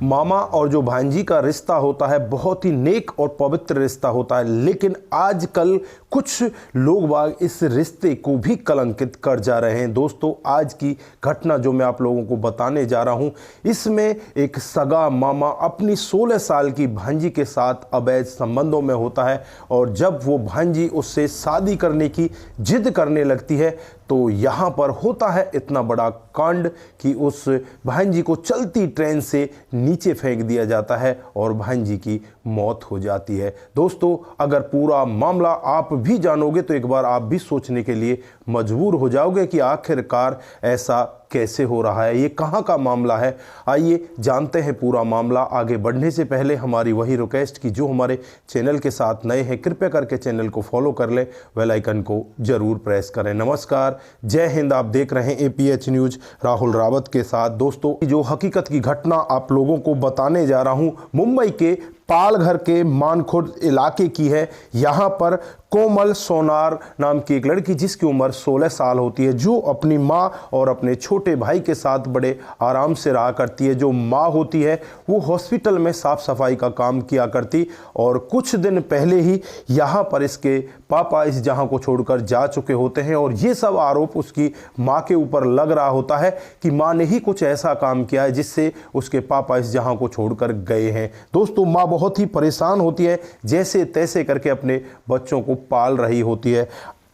मामा और जो भांजी का रिश्ता होता है बहुत ही नेक और पवित्र रिश्ता होता है, लेकिन आजकल कुछ लोग बाग इस रिश्ते को भी कलंकित कर जा रहे हैं। दोस्तों, आज की घटना जो मैं आप लोगों को बताने जा रहा हूं, इसमें एक सगा मामा अपनी 16 साल की भांजी के साथ अवैध संबंधों में होता है और जब वो भांजी उससे शादी करने की जिद करने लगती है तो यहाँ पर होता है इतना बड़ा कांड कि उस भांजी को चलती ट्रेन से नीचे फेंक दिया जाता है और भांजी की मौत हो जाती है। दोस्तों, अगर पूरा मामला आप भी जानोगे तो एक बार आप भी सोचने के लिए मजबूर हो जाओगे कि आखिरकार ऐसा कैसे हो रहा है, ये कहाँ का मामला है। आइए जानते हैं पूरा मामला। आगे बढ़ने से पहले हमारी वही रिक्वेस्ट कि जो हमारे चैनल के साथ नए हैं कृपया करके चैनल को फॉलो कर ले, बेल आइकन को जरूर प्रेस करें। नमस्कार, जय हिंद। आप देख रहे हैं APH न्यूज राहुल रावत के साथ। दोस्तों, जो हकीकत की घटना आप लोगों को बताने जा रहा हूं, मुंबई के पालघर के मानखुर्द इलाके की है। यहाँ पर कोमल सोनार नाम की एक लड़की जिसकी उम्र 16 साल होती है, जो अपनी माँ और अपने छोटे भाई के साथ बड़े आराम से रहा करती है। जो माँ होती है वो हॉस्पिटल में साफ सफाई का काम किया करती और कुछ दिन पहले ही यहाँ पर इसके पापा इस जहाँ को छोड़कर जा चुके होते हैं और ये सब आरोप उसकी माँ के ऊपर लग रहा होता है कि माँ ने ही कुछ ऐसा काम किया है जिससे उसके पापा इस जहाँ को छोड़कर गए हैं। दोस्तों, माँ बहुत ही परेशान होती है, जैसे तैसे करके अपने बच्चों को पाल रही होती है।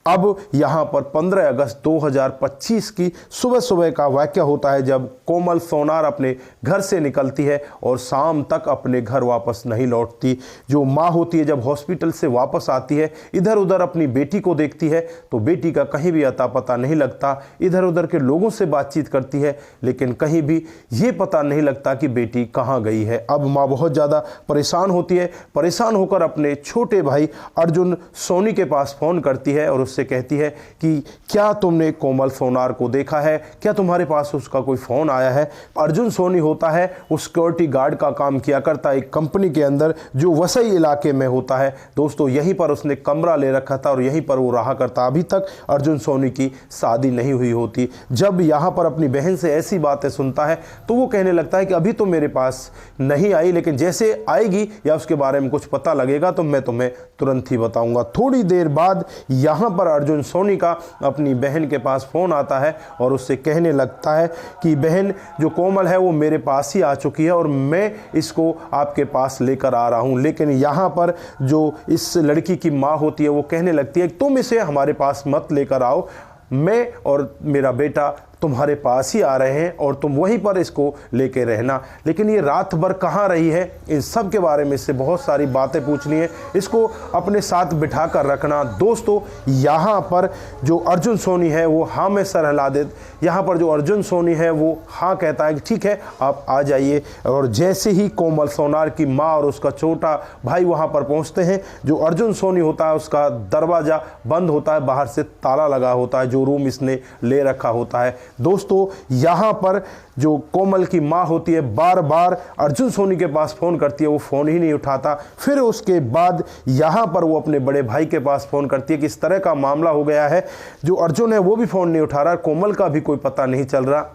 अब यहाँ पर 15 अगस्त 2025 की सुबह सुबह का वाकया होता है जब कोमल सोनार अपने घर से निकलती है और शाम तक अपने घर वापस नहीं लौटती। जो माँ होती है जब हॉस्पिटल से वापस आती है, इधर उधर अपनी बेटी को देखती है तो बेटी का कहीं भी अता पता नहीं लगता। इधर उधर के लोगों से बातचीत करती है लेकिन कहीं भी ये पता नहीं लगता कि बेटी कहाँ गई है। अब माँ बहुत ज़्यादा परेशान होती है। परेशान होकर अपने छोटे भाई अर्जुन सोनी के पास फ़ोन करती है और से कहती है कि क्या तुमने कोमल सोनार को देखा है, क्या तुम्हारे पास उसका कोई फोन आया है। अर्जुन सोनी होता है उस सिक्योरिटी गार्ड का काम किया करता एक कंपनी के अंदर जो वसई इलाके में होता है। दोस्तों, यहीं पर उसने कमरा ले रखा था और यहीं पर वो रहा करता। अभी तक अर्जुन सोनी की शादी नहीं हुई होती। जब यहाँ पर अपनी बहन से ऐसी बातें सुनता है तो वो कहने लगता है कि अभी तो मेरे पास नहीं आई, लेकिन जैसे आएगी या उसके बारे में कुछ पता लगेगा तो मैं तुम्हें तुरंत ही बताऊंगा। थोड़ी देर बाद यहाँ पर अर्जुन सोनी का अपनी बहन के पास फ़ोन आता है और उससे कहने लगता है कि बहन, जो कोमल है वो मेरे पास ही आ चुकी है और मैं इसको आपके पास लेकर आ रहा हूँ। लेकिन यहाँ पर जो इस लड़की की माँ होती है वो कहने लगती है तुम इसे हमारे पास मत लेकर आओ, मैं और मेरा बेटा तुम्हारे पास ही आ रहे हैं और तुम वहीं पर इसको लेके रहना। लेकिन ये रात भर कहाँ रही है, इन सब के बारे में इससे बहुत सारी बातें पूछनी है, इसको अपने साथ बिठा कर रखना। दोस्तों, यहाँ पर जो अर्जुन सोनी है वो हाँ में सर हिला दे। यहाँ पर जो अर्जुन सोनी है वो हाँ कहता है कि ठीक है आप आ जाइए। और जैसे ही कोमल सोनार की माँ और उसका छोटा भाई वहाँ पर पहुँचते हैं, जो अर्जुन सोनी होता है उसका दरवाज़ा बंद होता है, बाहर से ताला लगा होता है, जो रूम इसने ले रखा होता है। दोस्तों, यहाँ पर जो कोमल की माँ होती है बार बार अर्जुन सोनी के पास फ़ोन करती है, वो फ़ोन ही नहीं उठाता। फिर उसके बाद यहाँ पर वो अपने बड़े भाई के पास फ़ोन करती है कि इस तरह का मामला हो गया है। जो अर्जुन है वो भी फ़ोन नहीं उठा रहा, कोमल का भी कोई पता नहीं चल रहा।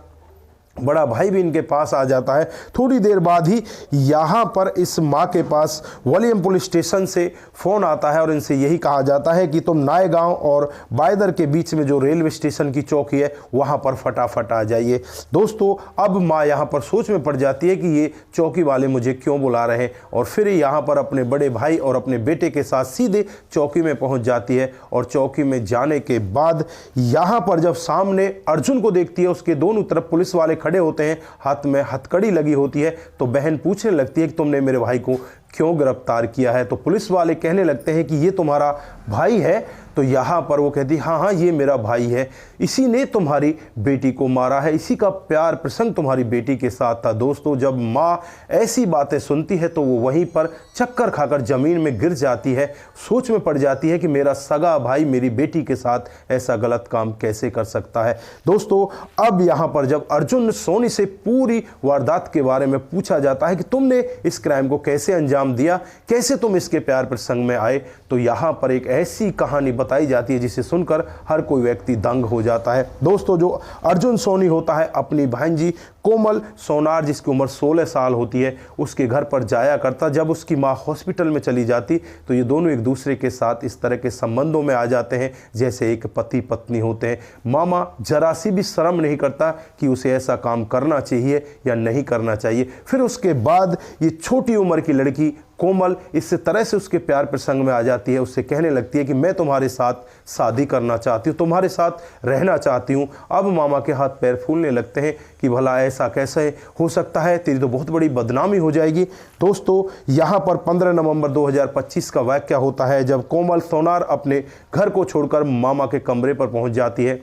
बड़ा भाई भी इनके पास आ जाता है। थोड़ी देर बाद ही यहाँ पर इस माँ के पास वलियम पुलिस स्टेशन से फ़ोन आता है और इनसे यही कहा जाता है कि तुम नायगांव और बायदर के बीच में जो रेलवे स्टेशन की चौकी है वहाँ पर फटाफट आ जाइए। दोस्तों, अब माँ यहाँ पर सोच में पड़ जाती है कि ये चौकी वाले मुझे क्यों बुला रहे हैं और फिर यहाँ पर अपने बड़े भाई और अपने बेटे के साथ सीधे चौकी में पहुँच जाती है। और चौकी में जाने के बाद यहाँ पर जब सामने अर्जुन को देखती है, उसके दोनों तरफ पुलिस वाले खड़े होते हैं, हाथ में हथकड़ी लगी होती है। तो बहन पूछने लगती है कि तुमने मेरे भाई को क्यों गिरफ्तार किया है। तो पुलिस वाले कहने लगते हैं कि ये तुम्हारा भाई है। तो यहाँ पर वो कहती हाँ हाँ ये मेरा भाई है, इसी ने तुम्हारी बेटी को मारा है, इसी का प्यार प्रसंग तुम्हारी बेटी के साथ था। दोस्तों, जब माँ ऐसी बातें सुनती है तो वो वहीं पर चक्कर खाकर ज़मीन में गिर जाती है। सोच में पड़ जाती है कि मेरा सगा भाई मेरी बेटी के साथ ऐसा गलत काम कैसे कर सकता है। दोस्तों, अब यहाँ पर जब अर्जुन सोनी से पूरी वारदात के बारे में पूछा जाता है कि तुमने इस क्राइम को कैसे अंजाम दिया, कैसे तुम इसके प्यार प्रसंग में आए, तो यहाँ पर एक ऐसी कहानी बताई जाती है जिसे सुनकर हर कोई व्यक्ति दंग हो जाता है। दोस्तों, जो अर्जुन सोनी होता है अपनी भांजी कोमल सोनार, जिसकी उम्र 16 साल होती है, उसके घर पर जाया करता। जब उसकी माँ हॉस्पिटल में चली जाती तो ये दोनों एक दूसरे के साथ इस तरह के संबंधों में आ जाते हैं जैसे एक पति पत्नी होते हैं। मामा जरा सी भी शर्म नहीं करता कि उसे ऐसा काम करना चाहिए या नहीं करना चाहिए। फिर उसके बाद ये छोटी उम्र की लड़की कोमल इस तरह से उसके प्यार प्रसंग में आ जाती है, उससे कहने लगती है कि मैं तुम्हारे साथ शादी करना चाहती हूँ, तुम्हारे साथ रहना चाहती हूँ। अब मामा के हाथ पैर फूलने लगते हैं कि भला ऐसा कैसे हो सकता है, तेरी तो बहुत बड़ी बदनामी हो जाएगी। दोस्तों, यहाँ पर 15 नवंबर 2025 का वाक़या होता है जब कोमल सोनार अपने घर को छोड़कर मामा के कमरे पर पहुँच जाती है।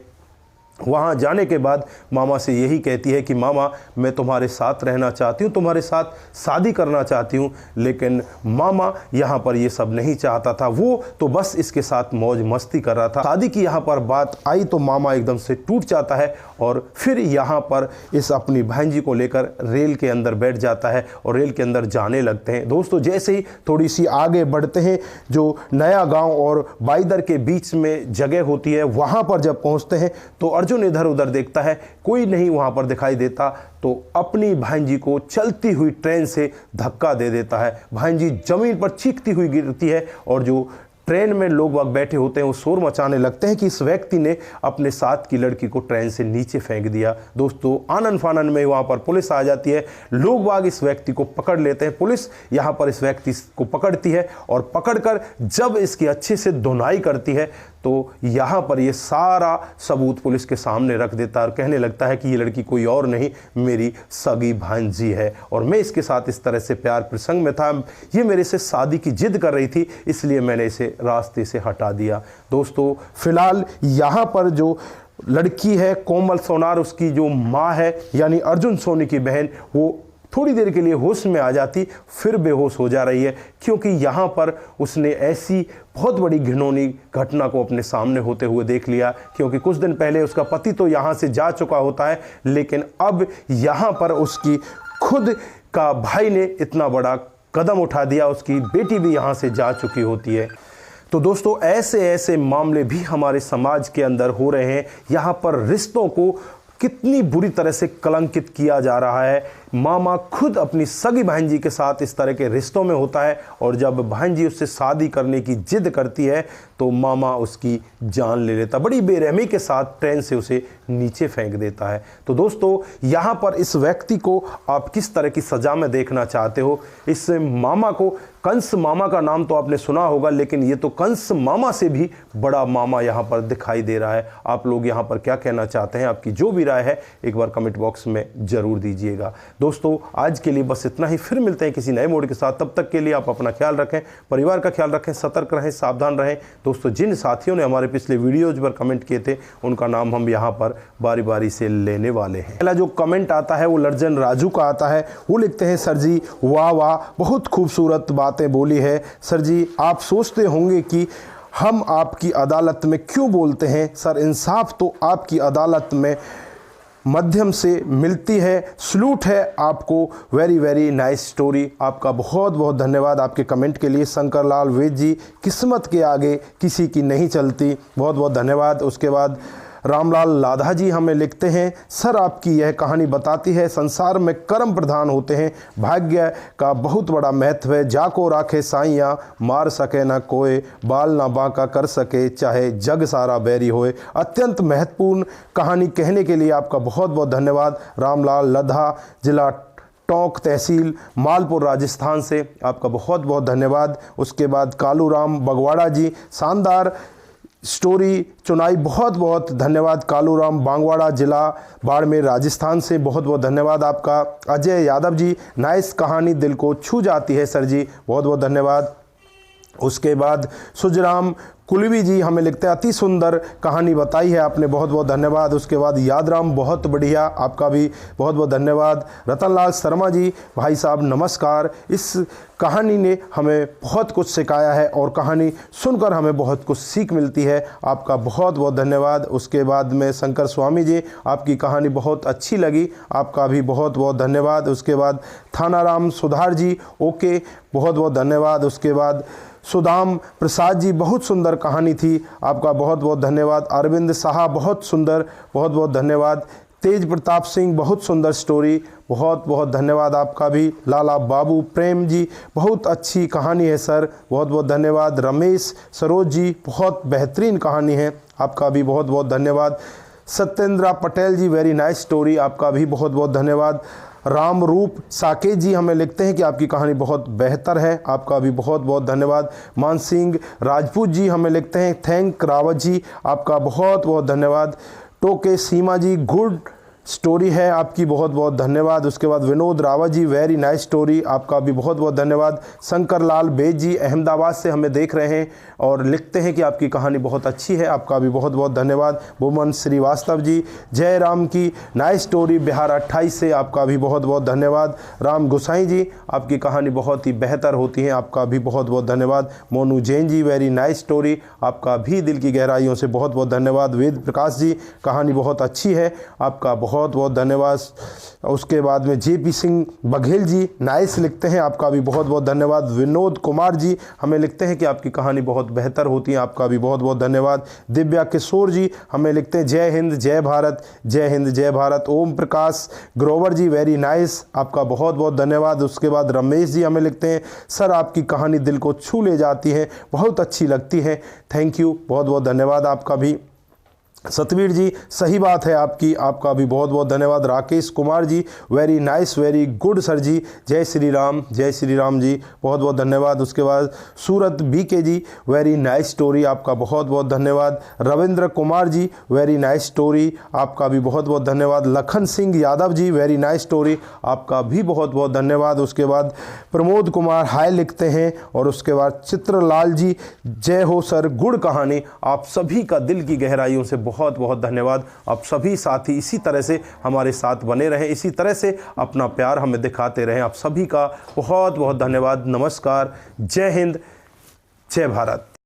वहाँ जाने के बाद मामा से यही कहती है कि मामा, मैं तुम्हारे साथ रहना चाहती हूँ, तुम्हारे साथ शादी करना चाहती हूँ। लेकिन मामा यहाँ पर ये सब नहीं चाहता था, वो तो बस इसके साथ मौज मस्ती कर रहा था। शादी की यहाँ पर बात आई तो मामा एकदम से टूट जाता है और फिर यहाँ पर इस अपनी भांजी को लेकर रेल के अंदर बैठ जाता है और रेल के अंदर जाने लगते हैं। दोस्तों, जैसे ही थोड़ी सी आगे बढ़ते हैं, जो नया गाँव और बाईदर के बीच में जगह होती है, वहाँ पर जब पहुँचते हैं तो अर्जुन इधर उधर देखता है, कोई नहीं वहां पर दिखाई देता, तो अपनी भांजी को चलती हुई ट्रेन से धक्का दे देता है। भांजी जमीन पर चीखती हुई गिरती है और जो ट्रेन में लोग वक्त बैठे होते हैं वो शोर मचाने लगते हैं कि इस व्यक्ति ने अपने साथ की लड़की को ट्रेन से नीचे फेंक दिया। दोस्तों, आनन फानन में वहाँ पर पुलिस आ जाती है, लोग बाग इस व्यक्ति को पकड़ लेते हैं। पुलिस यहाँ पर इस व्यक्ति को पकड़ती है और पकड़कर जब इसकी अच्छे से धुनाई करती है तो यहाँ पर ये सारा सबूत पुलिस के सामने रख देता है और कहने लगता है कि ये लड़की कोई और नहीं, मेरी सगी भांजी है और मैं इसके साथ इस तरह से प्यार प्रसंग में था, ये मेरे से शादी की जिद कर रही थी, इसलिए मैंने इसे रास्ते से हटा दिया। दोस्तों, फिलहाल यहाँ पर जो लड़की है कोमल सोनार, उसकी जो माँ है यानी अर्जुन सोनी की बहन, वो थोड़ी देर के लिए होश में आ जाती, फिर बेहोश हो जा रही है, क्योंकि यहाँ पर उसने ऐसी बहुत बड़ी घिनौनी घटना को अपने सामने होते हुए देख लिया। क्योंकि कुछ दिन पहले उसका पति तो यहाँ से जा चुका होता है, लेकिन अब यहाँ पर उसकी खुद का भाई ने इतना बड़ा कदम उठा दिया, उसकी बेटी भी यहाँ से जा चुकी होती है। तो दोस्तों, ऐसे ऐसे मामले भी हमारे समाज के अंदर हो रहे हैं। यहाँ पर रिश्तों को कितनी बुरी तरह से कलंकित किया जा रहा है। मामा खुद अपनी सगी भांजी के साथ इस तरह के रिश्तों में होता है और जब भांजी उससे शादी करने की जिद करती है तो मामा उसकी जान ले लेता, बड़ी बेरहमी के साथ ट्रेन से उसे नीचे फेंक देता है। तो दोस्तों, यहाँ पर इस व्यक्ति को आप किस तरह की सज़ा में देखना चाहते हो? इस मामा को, कंस मामा का नाम तो आपने सुना होगा, लेकिन ये तो कंस मामा से भी बड़ा मामा यहाँ पर दिखाई दे रहा है। आप लोग यहाँ पर क्या कहना चाहते हैं? आपकी जो भी राय है एक बार कमेंट बॉक्स में ज़रूर दीजिएगा। दोस्तों, आज के लिए बस इतना ही, फिर मिलते हैं किसी नए मोड के साथ। तब तक के लिए आप अपना ख्याल रखें, परिवार का ख्याल रखें, सतर्क रहें, सावधान रहें। दोस्तों, जिन साथियों ने हमारे पिछले वीडियोज पर कमेंट किए थे उनका नाम हम यहाँ पर बारी बारी से लेने वाले हैं। पहला जो कमेंट आता है वो लर्जन राजू का आता है। वो लिखते हैं, सर जी वाह वाह, बहुत खूबसूरत बातें बोली है। सर जी, आप सोचते होंगे कि हम आपकी अदालत में क्यों बोलते हैं? सर, इंसाफ तो आपकी अदालत में मध्यम से मिलती है। सलूट है आपको, वेरी वेरी नाइस स्टोरी। आपका बहुत बहुत धन्यवाद आपके कमेंट के लिए। शंकर लाल वेद जी, किस्मत के आगे किसी की नहीं चलती, बहुत बहुत धन्यवाद। उसके बाद रामलाल लाधा जी हमें लिखते हैं, सर आपकी यह कहानी बताती है संसार में कर्म प्रधान होते हैं, भाग्य का बहुत बड़ा महत्व है। जाको राखे साइया, मार सके ना कोई, बाल ना बांका कर सके, चाहे जग सारा बैरी होए। अत्यंत महत्वपूर्ण कहानी कहने के लिए आपका बहुत बहुत धन्यवाद। रामलाल लाधा, जिला टोंक, तहसील मालपुर, राजस्थान से, आपका बहुत बहुत धन्यवाद। उसके बाद कालूराम बगवाड़ा जी, शानदार स्टोरी चुनाई, बहुत बहुत धन्यवाद। कालूराम बांगवाड़ा, जिला बाड़मेर, राजस्थान से, बहुत बहुत धन्यवाद आपका। अजय यादव जी, नाइस कहानी, दिल को छू जाती है सर जी, बहुत बहुत धन्यवाद। उसके बाद सुजराम कुलवी जी हमें लिखते हैं, अति सुंदर कहानी बताई है आपने, बहुत बहुत धन्यवाद। उसके बाद यादराम, बहुत बढ़िया, आपका भी बहुत बहुत धन्यवाद। रतनलाल शर्मा जी, भाई साहब नमस्कार, इस कहानी ने हमें बहुत कुछ सिखाया है और कहानी सुनकर हमें बहुत कुछ सीख मिलती है, आपका बहुत बहुत धन्यवाद। उसके बाद में शंकर स्वामी जी, आपकी कहानी बहुत अच्छी लगी, आपका भी बहुत बहुत धन्यवाद। उसके बाद थानाराम सुधार जी, ओके, बहुत बहुत धन्यवाद। उसके बाद सुदाम प्रसाद जी, बहुत सुंदर कहानी थी, आपका बहुत बहुत धन्यवाद। अरविंद साहा, बहुत सुंदर, बहुत बहुत धन्यवाद। तेज प्रताप सिंह, बहुत सुंदर स्टोरी, बहुत बहुत धन्यवाद आपका भी। लाला बाबू प्रेम जी, बहुत अच्छी कहानी है सर, बहुत बहुत धन्यवाद। रमेश सरोज जी, बहुत बेहतरीन कहानी है, आपका भी बहुत बहुत धन्यवाद। सत्येंद्र पटेल जी, वेरी नाइस स्टोरी, आपका भी बहुत बहुत धन्यवाद। रामरूप साकेत जी हमें लिखते हैं कि आपकी कहानी बहुत बेहतर है, आपका भी बहुत बहुत धन्यवाद। मान सिंह राजपूत जी हमें लिखते हैं थैंक रावत जी, आपका बहुत बहुत धन्यवाद। टोके सीमा जी, गुड स्टोरी है, आपकी बहुत बहुत धन्यवाद। उसके बाद Vinod Rawat ji, very nice story, आपका भी बहुत बहुत धन्यवाद। शंकर लाल बेज जी अहमदाबाद से हमें देख रहे हैं और लिखते हैं कि आपकी कहानी बहुत अच्छी है, आपका भी बहुत बहुत धन्यवाद। बोमन श्रीवास्तव जी, जय राम की नाइस स्टोरी, बिहार 28 से, आपका भी बहुत बहुत धन्यवाद। राम गोसाई जी, आपकी कहानी बहुत ही बेहतर होती है, आपका भी बहुत बहुत धन्यवाद। Monu Jain ji, very nice story, आपका भी दिल की गहराइयों से बहुत बहुत धन्यवाद। वेद प्रकाश जी, कहानी बहुत अच्छी है, आपका बहुत बहुत धन्यवाद। उसके बाद में जेपी सिंह बघेल जी, नाइस लिखते हैं, आपका भी बहुत बहुत धन्यवाद। विनोद कुमार जी हमें लिखते हैं कि आपकी कहानी बहुत बेहतर होती है, आपका भी बहुत बहुत धन्यवाद। दिव्या किशोर जी हमें लिखते हैं जय हिंद जय भारत, जय हिंद जय भारत। ओम प्रकाश ग्रोवर जी, वेरी नाइस, आपका बहुत बहुत धन्यवाद। उसके बाद रमेश जी हमें लिखते हैं सर आपकी कहानी दिल को छू ले जाती है, बहुत अच्छी लगती है, थैंक यू, बहुत बहुत धन्यवाद आपका भी। सतवीर जी, सही बात है आपकी, आपका भी बहुत बहुत धन्यवाद। Rakesh Kumar ji, very nice, very good sir ji, जय श्री राम जी, बहुत बहुत धन्यवाद। उसके बाद Surat BK ji, very nice story, आपका बहुत बहुत धन्यवाद। Ravindra Kumar ji, very nice story, आपका भी बहुत बहुत धन्यवाद। Lakhan Singh Yadav ji, very nice story, आपका भी बहुत बहुत धन्यवाद। उसके बाद प्रमोद कुमार हाय लिखते हैं और उसके बाद चित्रलाल जी, जय हो सर, गुड कहानी, आप सभी का दिल की गहराइयों से बहुत बहुत धन्यवाद। आप सभी साथी इसी तरह से हमारे साथ बने रहें, इसी तरह से अपना प्यार हमें दिखाते रहें, आप सभी का बहुत बहुत धन्यवाद। नमस्कार, जय हिंद, जय भारत।